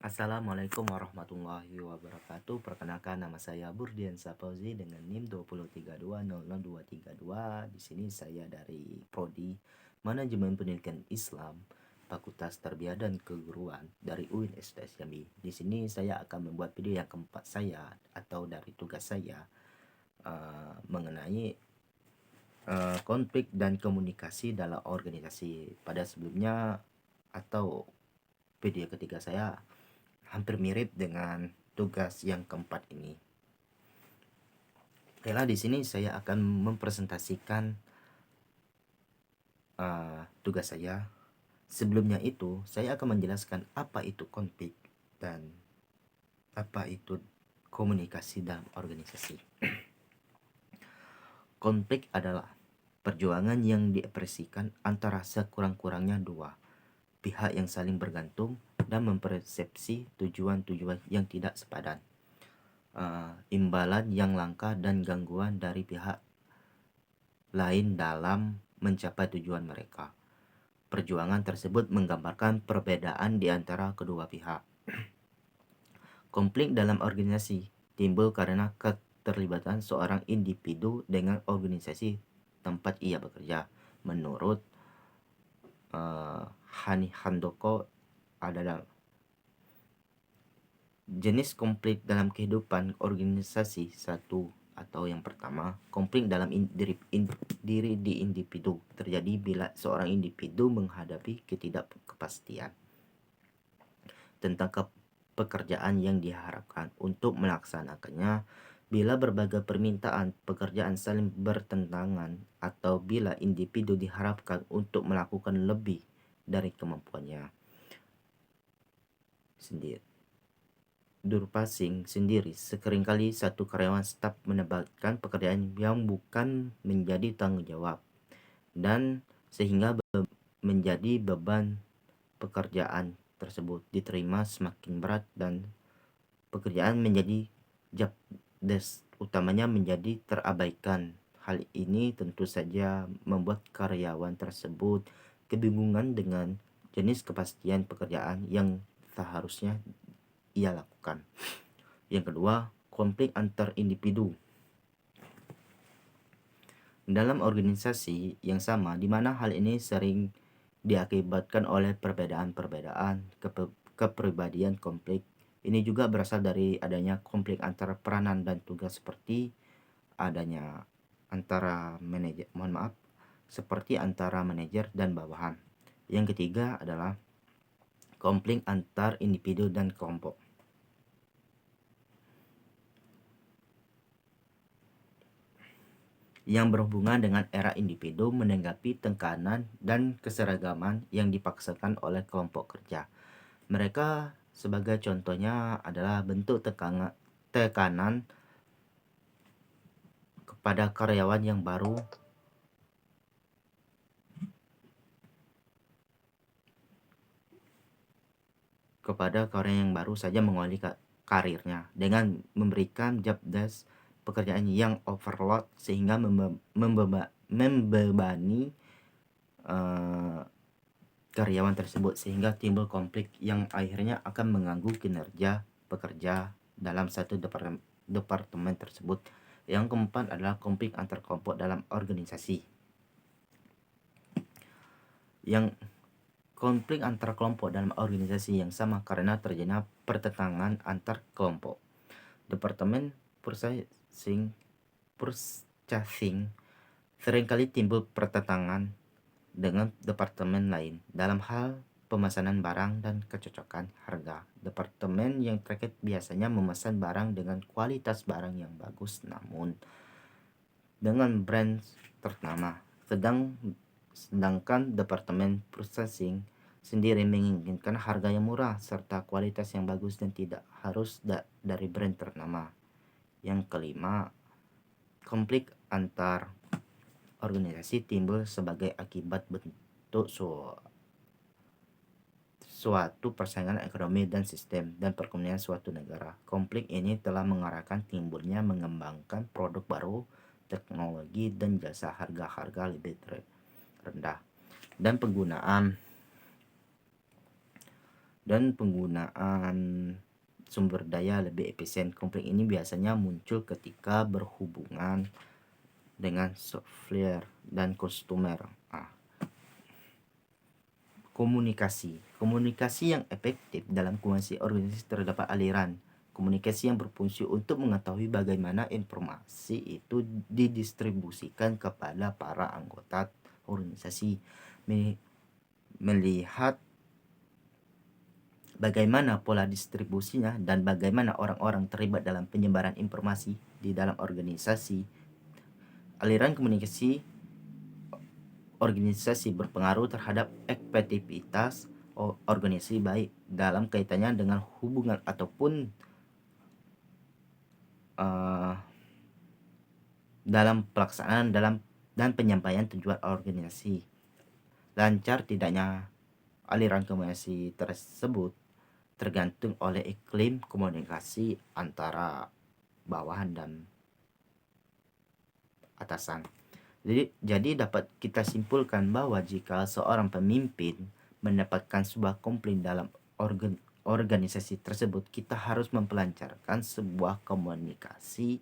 Assalamualaikum warahmatullahi wabarakatuh. Perkenalkan, nama saya Burdiansa Fauzi dengan NIM 203200232. Di sini saya dari Prodi Manajemen Pendidikan Islam, Fakultas Tarbiyah dan Keguruan dari UIN STS Jambi. Di sini saya akan membuat video yang keempat saya atau dari tugas saya mengenai konflik dan komunikasi dalam organisasi. Pada sebelumnya atau video ketiga saya hampir mirip dengan tugas yang keempat ini. Okelah, di sini saya akan mempresentasikan tugas saya. Sebelumnya itu, saya akan menjelaskan apa itu konflik dan apa itu komunikasi dalam organisasi. Konflik adalah perjuangan yang diekspresikan antara sekurang-kurangnya dua pihak yang saling bergantung dan mempersepsi tujuan-tujuan yang tidak sepadan, imbalan yang langka dan gangguan dari pihak lain dalam mencapai tujuan mereka. Perjuangan tersebut menggambarkan perbedaan di antara kedua pihak. Konflik dalam organisasi timbul karena keterlibatan seorang individu dengan organisasi tempat ia bekerja. Menurut Hani Handoko, adalah jenis konflik dalam kehidupan organisasi satu atau yang pertama, konflik dalam diri di individu terjadi bila seorang individu menghadapi ketidakpastian tentang pekerjaan yang diharapkan untuk melaksanakannya, bila berbagai permintaan pekerjaan saling bertentangan, atau bila individu diharapkan untuk melakukan lebih dari kemampuannya sendiri. Durpasing sendiri, sekeringkali satu karyawan staf mendapatkan pekerjaan yang bukan menjadi tanggung jawab, dan sehingga menjadi beban pekerjaan tersebut diterima semakin berat dan pekerjaan menjadi job desk utamanya menjadi terabaikan. Hal ini tentu saja membuat karyawan tersebut kebingungan dengan jenis kepastian pekerjaan yang seharusnya ia lakukan. Yang kedua, konflik antar individu dalam organisasi yang sama, di mana hal ini sering diakibatkan oleh perbedaan-perbedaan kepribadian. Konflik ini juga berasal dari adanya konflik antara peranan dan tugas, seperti adanya antara seperti antara manajer dan bawahan. Yang ketiga adalah konflik antar individu dan kelompok yang berhubungan dengan era individu menanggapi tekanan dan keseragaman yang dipaksakan oleh kelompok kerja. Mereka sebagai contohnya adalah bentuk tekanan kepada karyawan yang baru saja mengawali karirnya dengan memberikan job desk pekerjaan yang overload sehingga membebani karyawan tersebut, sehingga timbul konflik yang akhirnya akan mengganggu kinerja pekerja dalam satu departemen tersebut. Yang keempat adalah konflik antar kelompok dalam organisasi. Yang konflik antar kelompok dalam organisasi yang sama karena terjadinya pertentangan antar kelompok. Departemen purchasing seringkali timbul pertentangan dengan departemen lain dalam hal pemesanan barang dan kecocokan harga. Departemen yang terkait biasanya memesan barang dengan kualitas barang yang bagus namun dengan brand ternama, sedangkan departemen purchasing sendiri menginginkan harga yang murah serta kualitas yang bagus dan tidak harus dari brand ternama. Yang kelima, konflik antar organisasi timbul sebagai akibat bentuk suatu persaingan ekonomi dan sistem dan perekonomian suatu negara. Konflik ini telah mengarahkan timbulnya mengembangkan produk baru, teknologi dan jasa harga lebih rendah, dan penggunaan dan penggunaan sumber daya lebih efisien. Konflik ini biasanya muncul ketika berhubungan dengan supplier dan customer. Komunikasi yang efektif dalam komunikasi organisasi terdapat aliran komunikasi yang berfungsi untuk mengetahui bagaimana informasi itu didistribusikan kepada para anggota organisasi, melihat bagaimana pola distribusinya dan bagaimana orang-orang terlibat dalam penyebaran informasi di dalam organisasi. Aliran komunikasi organisasi berpengaruh terhadap efektivitas organisasi, baik dalam kaitannya dengan hubungan ataupun dalam pelaksanaan dan penyampaian tujuan organisasi. Lancar tidaknya aliran komunikasi tersebut tergantung oleh iklim komunikasi antara bawahan dan atasan. Jadi dapat kita simpulkan bahwa jika seorang pemimpin mendapatkan sebuah komplain dalam organisasi tersebut, kita harus mempelancarkan sebuah komunikasi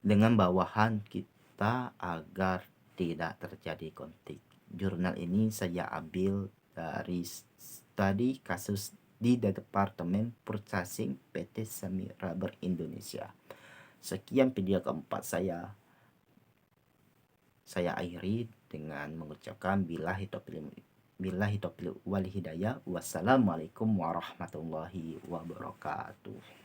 dengan bawahan kita agar tidak terjadi konflik. Jurnal ini saya ambil dari studi kasus di Departemen Purchasing PT Semi Rubber Indonesia. Sekian video keempat saya akhiri dengan mengucapkan billahi taufiq wal hidayah. Wassalamualaikum warahmatullahi wabarakatuh.